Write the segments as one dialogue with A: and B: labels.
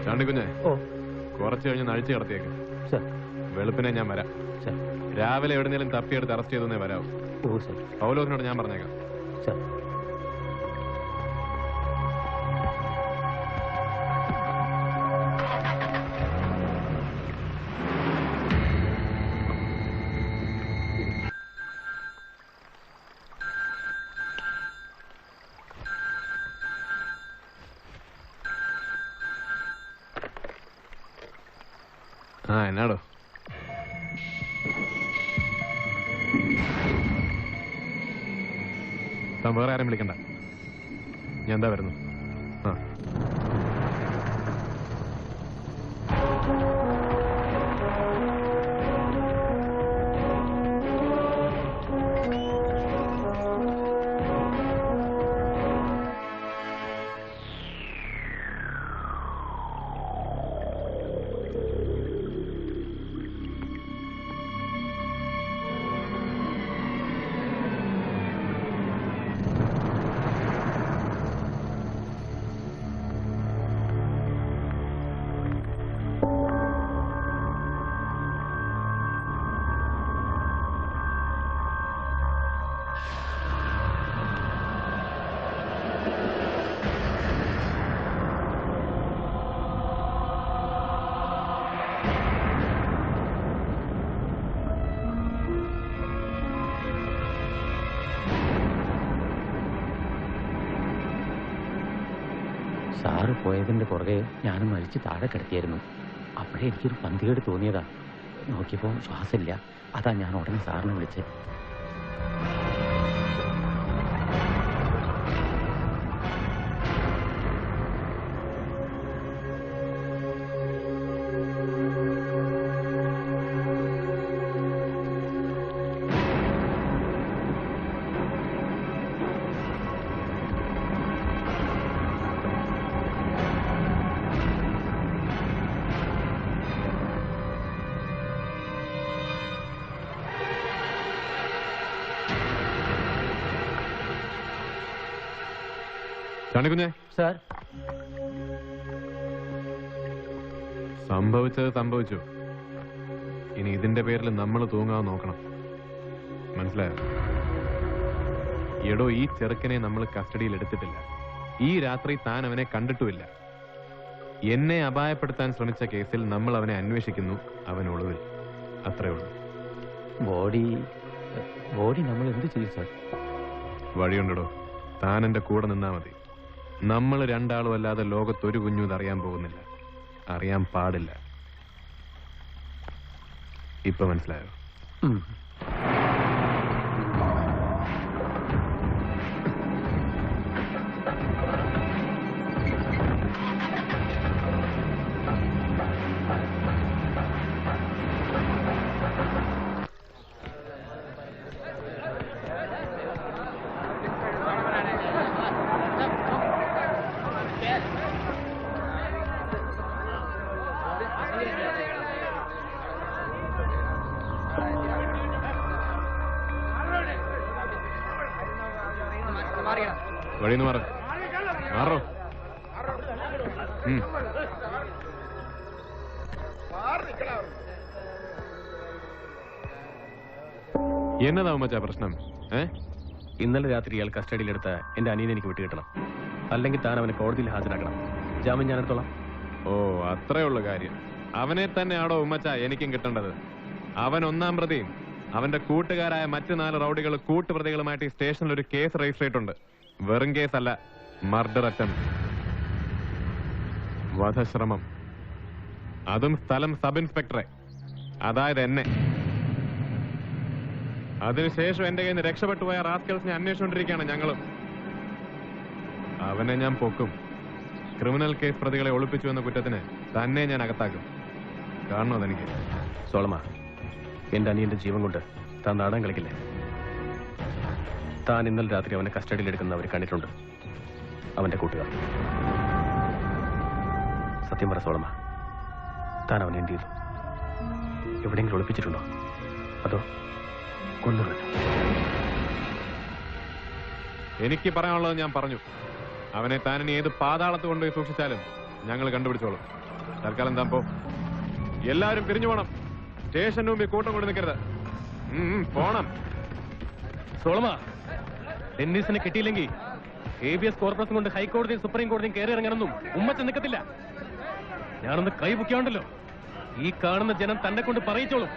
A: ചാണ്ടിക്കുഞ്ഞെ, കുറച്ച് കഴിഞ്ഞ് നഴിച്ച് കിടത്തിയേക്ക്. വെളുപ്പിനെ ഞാൻ വരാം. രാവിലെ എവിടെന്നെങ്കിലും തപ്പിയെടുത്ത് അറസ്റ്റ് ചെയ്തേ വരാവൂ. പൗലോസിനോട് ഞാൻ പറഞ്ഞേക്കാം. എന്നാടോ താൻ വേറെ ആരും വിളിക്കണ്ട, ഞാൻ എന്താ വരുന്നു.
B: സാറ് പോയതിൻ്റെ പുറകെ ഞാനും മരിച്ച് താഴെ കിടത്തിയായിരുന്നു. അപ്പോഴേ എനിക്കൊരു പന്തികേട് തോന്നിയതാ. നോക്കിയപ്പോൾ ശ്വാസമില്ല. അതാ ഞാൻ ഉടനെ സാറിനെ വിളിച്ചത്.
A: ചണിക്കുഞ്ഞെ,
B: സാർ.
A: സംഭവിച്ചത് സംഭവിച്ചു. ഇനി ഇതിന്റെ പേരിൽ നമ്മൾ തൂങ്ങാൻ നോക്കണം. മനസ്സിലായോ? എടോ, ഈ ചെറുക്കനെ നമ്മൾ കസ്റ്റഡിയിൽ എടുത്തിട്ടില്ല. ഈ രാത്രി താൻ അവനെ കണ്ടിട്ടുമില്ല. എന്നെ അപായപ്പെടുത്താൻ ശ്രമിച്ച കേസിൽ നമ്മൾ അവനെ അന്വേഷിക്കുന്നു. അവൻ ഒളിവിൽ. അത്രേ ഉള്ളൂ.
B: ബോഡി നമ്മൾ എന്ത് ചെയ്യും സാർ?
A: വഴിയുണ്ടോ? താൻ എന്റെ കൂടെ നിന്നാ മതി. നമ്മൾ രണ്ടാളും അല്ലാതെ ലോകത്തൊരു കുഞ്ഞും ഇതറിയാൻ പോകുന്നില്ല. അറിയാൻ പാടില്ല. ഇപ്പൊ മനസ്സിലായോ? വഴിന്ന് മാറോ. എന്നതാ മച്ചാ പ്രശ്നം?
C: ഇന്നലെ രാത്രി ഇയാൾ കസ്റ്റഡിയിലെടുത്ത എന്റെ അനിയനെ എനിക്ക് വിട്ടുകിട്ടണം. അല്ലെങ്കിൽ താൻ അവനെ കോടതിയിൽ ഹാജരാക്കണം. ജാമ്യം ഞാൻ എടുത്തോളാം.
A: ഓ, അത്രേ ഉള്ളു കാര്യം. അവനെ തന്നെയാണോ ഉമ്മച്ച എനിക്കും കിട്ടേണ്ടത്? അവൻ ഒന്നാം പ്രതിയും അവന്റെ കൂട്ടുകാരായ മറ്റു 4 റൗഡികൾ കൂട്ടുപ്രതികളുമായിട്ട് ഈ സ്റ്റേഷനിൽ ഒരു കേസ് രജിസ്റ്റർ ചെയ്തിട്ടുണ്ട്. വെറും കേസല്ല, മർഡർ അറ്റംപ്റ്റ്, വധശ്രമം. അതും സ്ഥലം സബ് ഇൻസ്പെക്ടറെ, അതായത് എന്നെ. അതിനുശേഷം എന്റെ കയ്യിൽ നിന്ന് രക്ഷപ്പെട്ടു പോയ റാസ്കൽസിനെ അന്വേഷിച്ചുകൊണ്ടിരിക്കുകയാണ് ഞങ്ങളും. അവനെ ഞാൻ പൊക്കും. ക്രിമിനൽ കേസ് പ്രതികളെ ഒളിപ്പിച്ചു എന്ന കുറ്റത്തിന് തന്നെ ഞാൻ അകത്താക്കും. കാണണോ അതെനിക്ക്?
C: സോളമ, എന്റെ അനിയന്റെ ജീവൻ കൊണ്ട് താൻ നാടകം കളിക്കില്ലേ? താൻ ഇന്നലെ രാത്രി അവനെ കസ്റ്റഡിയിൽ എടുക്കുന്ന അവർ കണ്ടിട്ടുണ്ട്, അവന്റെ കൂട്ടുകാർ. സത്യം പറ സോളമ, താൻ അവനെ എന്ത് ചെയ്തു? എവിടെയെങ്കിലും ഒളിപ്പിച്ചിട്ടുണ്ടോ? അതോ കൊന്നുകളഞ്ഞു?
A: എനിക്ക് പറയാനുള്ളത് ഞാൻ പറഞ്ഞു. അവനെ താനിനി ഏത് പാതാളത്ത് കൊണ്ടുപോയി സൂക്ഷിച്ചാലും ഞങ്ങൾ കണ്ടുപിടിച്ചോളും. തൽക്കാലം താൻ പോ. എല്ലാവരും പിരിഞ്ഞു പോണം. സ്റ്റേഷന് മുമ്പിൽ കൂട്ടം കൊണ്ട് നിൽക്കരുത്. പോണം.
C: സോളമ, ഡെന്നീസിനെ കിട്ടിയില്ലെങ്കിൽ ABS കോർപ്പറേഷൻ കൊണ്ട് ഹൈക്കോടതിയും സുപ്രീം കോടതിയും കയറി ഇറങ്ങണമെന്നും ഉമ്മച്ച നിൽക്കത്തില്ല. ഞാനൊന്ന് കൈപൊക്കിയാണ്ടല്ലോ, ഈ കാണുന്ന ജനം തന്നെ കൊണ്ട് പറയിച്ചോളും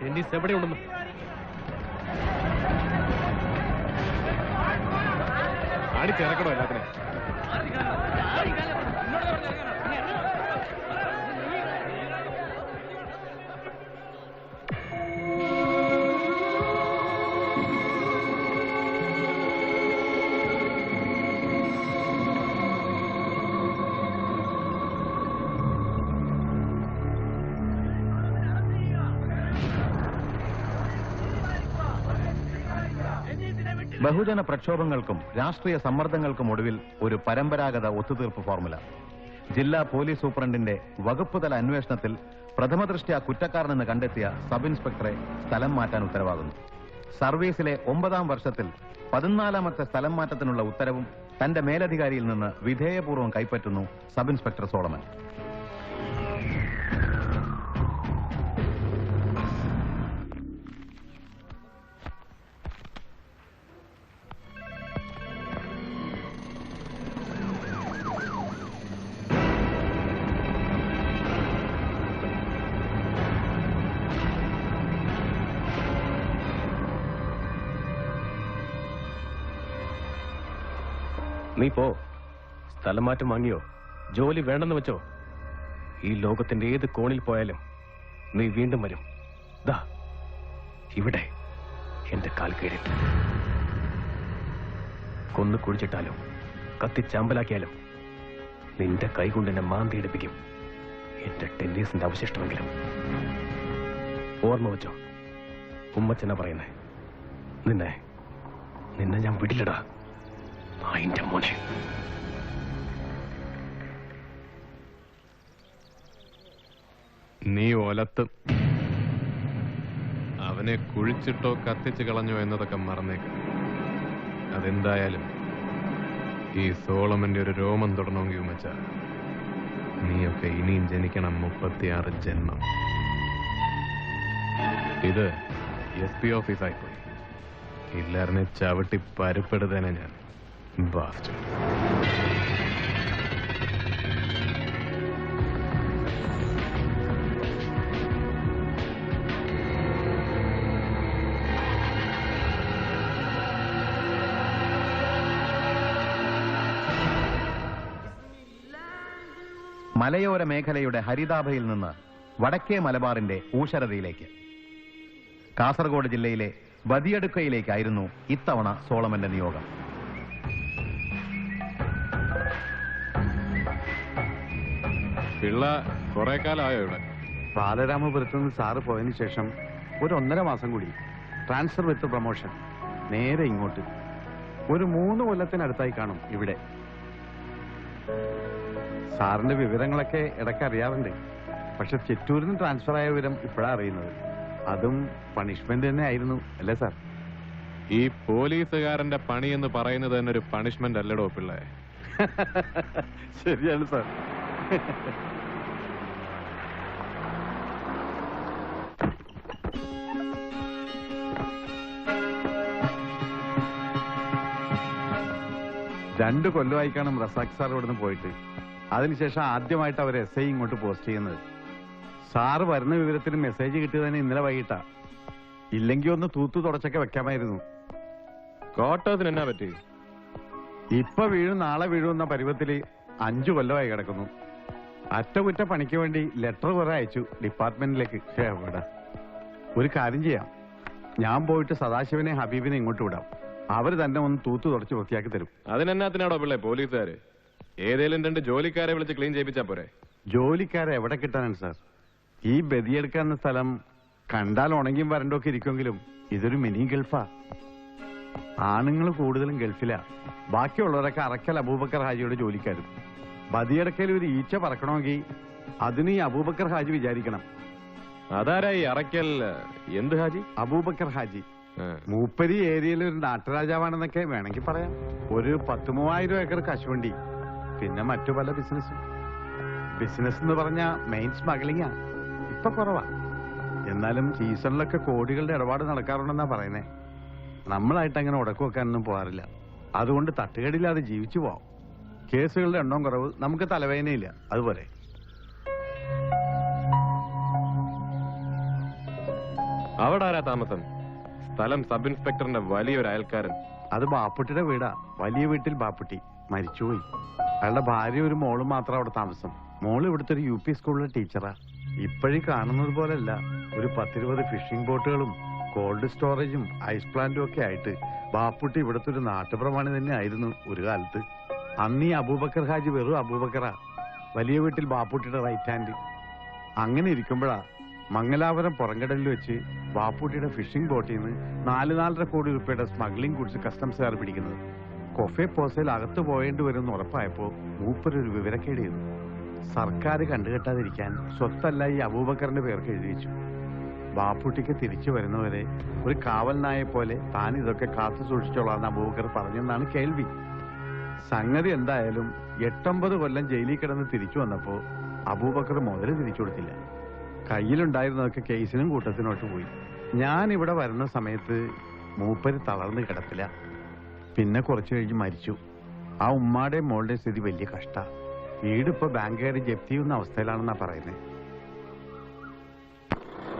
C: ഡെന്നീസ് എവിടെയുണ്ടെന്ന്.
A: അടിച്ചിറക്കണോ എല്ലാത്തിനെ?
D: ബഹുജന പ്രക്ഷോഭങ്ങൾക്കും രാഷ്ട്രീയ സമ്മർദ്ദങ്ങൾക്കും ഒടുവിൽ ഒരു പരമ്പരാഗത ഒത്തുതീർപ്പ് ഫോർമുല. ജില്ലാ പോലീസ് സൂപ്രണ്ടിന്റെ വകുപ്പുതല അന്വേഷണത്തിൽ പ്രഥമദൃഷ്ട്യാ കുറ്റക്കാരനെന്ന് കണ്ടെത്തിയ സബ് ഇൻസ്പെക്ടറെ സ്ഥലം മാറ്റാൻ ഉത്തരവാകുന്നു. സർവീസിലെ 9ാം വർഷത്തിൽ 14ാമത്തെ സ്ഥലം മാറ്റത്തിനുള്ള ഉത്തരവും തന്റെ മേലധികാരിയിൽ നിന്ന് വിധേയപൂർവ്വം കൈപ്പറ്റുന്നു സബ് ഇൻസ്പെക്ടർ സോളമൻ.
C: നീ പോ. സ്ഥലം മാറ്റം വാങ്ങിയോ? ജോലി വേണ്ടെന്ന് വെച്ചോ? ഈ ലോകത്തിന്റെ ഏത് കോണിൽ പോയാലും നീ വീണ്ടും വരും. ദാ ഇവിടെ എന്റെ കാൽക്കീഴിൽ. കൊന്നു കുഴിച്ചിട്ടാലും കത്തിച്ചാമ്പലാക്കിയാലും നിന്റെ കൈകൊണ്ട് എന്നെ മാന്തി എടുപ്പിക്കും. എന്റെ ടെന്നീസിന്റെ അവശിഷ്ടമെങ്കിലും. ഓർമ്മ വെച്ചോ, ഉമ്മച്ചന പറയുന്നേ. നിന്നെ ഞാൻ വിടില്ലടാ നായിന്റെ മോനെ.
A: നീ ഒലത്തും. അവനെ കുഴിച്ചിട്ടോ കത്തിച്ചു കളഞ്ഞോ എന്നതൊക്കെ മറന്നേക്ക്. അതെന്തായാലും ഈ സോളമന്റെ ഒരു രോമം തൊടണമെങ്കിൽ ഉമ്മച്ച നീയൊക്കെ ഇനിയും ജനിക്കണം 36 ജന്മം. ഇത് SP ഓഫീസായിപ്പോയി. എല്ലാരനെ ചവിട്ടി പരുപ്പെടുത്തേനെ ഞാൻ. ബാസ്റ്റർഡ്.
D: മലയോര മേഖലയുടെ ഹരിതാഭയിൽ നിന്ന് വടക്കേ മലബാറിന്റെ ഊഷരതയിലേക്ക്, കാസർഗോഡ് ജില്ലയിലെ ബദിയടുക്കയിലേക്കായിരുന്നു ഇത്തവണ സോളമന്റെ നിയോഗം.
A: പിള്ള കുറെ കാലമായോ ഇവിടെ?
E: ബാലരാമപുരത്തുനിന്ന് സാറ് പോയതിനു ശേഷം ഒരു 1.5 മാസം കൂടി ട്രാൻസ്ഫർ വിത്ത് പ്രൊമോഷൻ നേരെ ഇങ്ങോട്ട്. ഒരു 3 കൊല്ലത്തിനടുത്തായി കാണും ഇവിടെ. സാറിന്റെ വിവരങ്ങളൊക്കെ ഇടയ്ക്ക് അറിയാറുണ്ട്. പക്ഷെ ചിറ്റൂരിൽ നിന്ന് ട്രാൻസ്ഫർ ആയ വിവരം ഇപ്പോഴാണ് അറിയുന്നത്. അതും പണിഷ്മെന്റ് തന്നെ ആയിരുന്നു അല്ലേ സാർ?
A: ഈ പോലീസുകാരന്റെ പണി എന്ന് പറയുന്നത് തന്നെ ഒരു പണിഷ്മെന്റ് അല്ലടോ പിള്ളേ.
E: ശരിയാണ് സാർ. രണ്ട് കൊല്ലമായി കാണും റസാഖ് സാർ ഇവിടുന്ന് പോയിട്ട്. അതിനുശേഷം ആദ്യമായിട്ട് അവർ SI ഇങ്ങോട്ട് പോസ്റ്റ് ചെയ്യുന്നത്. സാറ് വരുന്ന വിവരത്തിന് മെസ്സേജ് കിട്ടിയത് തന്നെ ഇന്നലെ വൈകിട്ടാ. ഇല്ലെങ്കിൽ ഒന്ന് തൂത്തു തുടച്ചൊക്കെ വെക്കാമായിരുന്നു.
A: ക്വാർട്ടേഴ്സിന് എന്നാ പറ്റി?
E: ഇപ്പൊ വീഴും നാളെ വീഴുമെന്ന പരുവത്തില് 5 കൊല്ലമായി കിടക്കുന്നു. അറ്റകുറ്റ പണിക്ക് വേണ്ടി ലെറ്റർ കുറെ അയച്ചു ഡിപ്പാർട്ട്മെന്റിലേക്ക്. എവിടെ? ഒരു കാര്യം ചെയ്യാം, ഞാൻ പോയിട്ട് സദാശിവനെ ഹബീബിനെ ഇങ്ങോട്ട് വിടാം. അവര് തന്നെ ഒന്ന് തൂത്തു തുടച്ച് വൃത്തിയാക്കി തരും.
A: അതിനെന്നാത്തിനാടോ പിള്ളേ പോലീസുകാര്? ഏതേലും 2 ജോലിക്കാരെ വിളിച്ച് ക്ലീൻ ചെയ്യിപ്പിച്ചാ പോരെ?
E: ജോലിക്കാരെ എവിടെ കിട്ടാനാണ് സാർ? ഈ ബദിയെടുക്കാവുന്ന സ്ഥലം കണ്ടാൽ ഉണങ്ങിയും വരണ്ടൊക്കെ ഇരിക്കുമെങ്കിലും ഇതൊരു മിനി ഗൾഫാ. ആണുങ്ങൾ കൂടുതലും ഗൾഫിലാ. ബാക്കിയുള്ളവരൊക്കെ അറക്കൽ അബൂബക്കർ ഹാജിയുടെ ജോലിക്കാരും. ബദിയെടുക്കൽ ഒരു ഈച്ച പറക്കണമെങ്കിൽ അതിന് ഈ അബൂബക്കർ ഹാജി വിചാരിക്കണം.
A: അതാരാ ഈ അറക്കൽ? എന്ത് ഹാജി?
E: അബൂബക്കർ ഹാജി. മൂപ്പരി ഏരിയയിൽ ഒരു നാട്ടുരാജാവാണെന്നൊക്കെ വേണമെങ്കിൽ പറയാം. ഒരു 10,000-3000 ഏക്കർ കശുവണ്ടി, പിന്നെ മറ്റു പല ബിസിനസ്സും. ബിസിനസ് എന്ന് പറഞ്ഞ മെയിൻ സ്മഗ്ലിംഗാ. ഇപ്പൊ കുറവാ, എന്നാലും സീസണിലൊക്കെ കോടികളുടെ ഇടപാട് നടക്കാറുണ്ടെന്നാ പറയുന്നേ. നമ്മളായിട്ട് അങ്ങനെ ഉടക്കു വെക്കാനൊന്നും പോകാറില്ല. അതുകൊണ്ട് തട്ടുകടില്ലാതെ ജീവിച്ചു പോവാം. കേസുകളുടെ എണ്ണം കുറവ്, നമുക്ക് തലവേദനയില്ല. അതുപോലെ
A: അവിടെ ആരാ താമസം? സ്ഥലം സബ് ഇൻസ്പെക്ടറിന്റെ വലിയൊരു അയൽക്കാരൻ.
E: അത് ബാപ്പുട്ടിയുടെ വീടാ. വലിയ വീട്ടിൽ ബാപ്പുട്ടി മരിച്ചുപോയി. അയാളുടെ ഭാര്യ ഒരു മോളും മാത്രം അവിടെ താമസം. മോള് ഇവിടുത്തെ ഒരു UP സ്കൂളിലെ ടീച്ചറാ. ഇപ്പോഴീ കാണുന്നത് പോലെയല്ല. ഒരു 10-20 ഫിഷിംഗ് ബോട്ടുകളും കോൾഡ് സ്റ്റോറേജും ഐസ് പ്ലാന്റും ഒക്കെ ആയിട്ട് ബാപ്പുട്ടി ഇവിടുത്തെ ഒരു നാട്ടുപ്രമാണി തന്നെ ആയിരുന്നു ഒരു കാലത്ത്. അന്ന് ഈ അബൂബക്കർ ഹാജി വെറും അബൂബക്കറാ. വലിയ വീട്ടിൽ ബാപ്പുട്ടിയുടെ റൈറ്റ് ഹാൻഡ്. അങ്ങനെ ഇരിക്കുമ്പോഴാ മംഗലാപുരം പുറംകടലിൽ വെച്ച് ബാപ്പുട്ടിയുടെ ഫിഷിംഗ് ബോട്ടിൽ നിന്ന് 4-4.5 കോടി രൂപയുടെ സ്മഗ്ലിംഗ് ഗുഡ്സ് കസ്റ്റംസുകാർ പിടിക്കുന്നത്. കൊഫെ പോസയിൽ അകത്ത് പോയേണ്ടി വരുമെന്ന് ഉറപ്പായപ്പോ മൂപ്പരൊരു വിവരക്കേട് ചെയ്തു. സർക്കാർ കണ്ടുകെട്ടാതിരിക്കാൻ സ്വത്തല്ല ഈ അബൂബക്കറിന്റെ പേർക്ക് എഴുതി വെച്ചു. ബാപ്പുട്ടിക്ക് തിരിച്ചു വരുന്നവരെ ഒരു കാവൽ നായെ പോലെ താൻ ഇതൊക്കെ കാത്തു സൂക്ഷിച്ചോളാന്ന് അബൂബക്കർ പറഞ്ഞെന്നാണ് കേൾവി. സംഗതി എന്തായാലും 8-9 കൊല്ലം ജയിലിൽ കിടന്ന് തിരിച്ചു വന്നപ്പോ അബൂബക്കർ മുതല് തിരിച്ചു കൊടുത്തില്ല. കയ്യിലുണ്ടായിരുന്നതൊക്കെ കേസിനും കൂട്ടത്തിനോട്ട് പോയി. ഞാൻ ഇവിടെ വരുന്ന സമയത്ത് മൂപ്പര് തളർന്ന് കിടപ്പില്ല. പിന്നെ കുറച്ചു കഴിഞ്ഞ് മരിച്ചു. ആ ഉമ്മാടെയും മോളുടെയും സ്ഥിതി വലിയ കഷ്ട. വീടിപ്പോ ബാങ്കുകാർ ജപ്തി ചെയ്യുന്ന അവസ്ഥയിലാണെന്നാ പറയുന്നത്.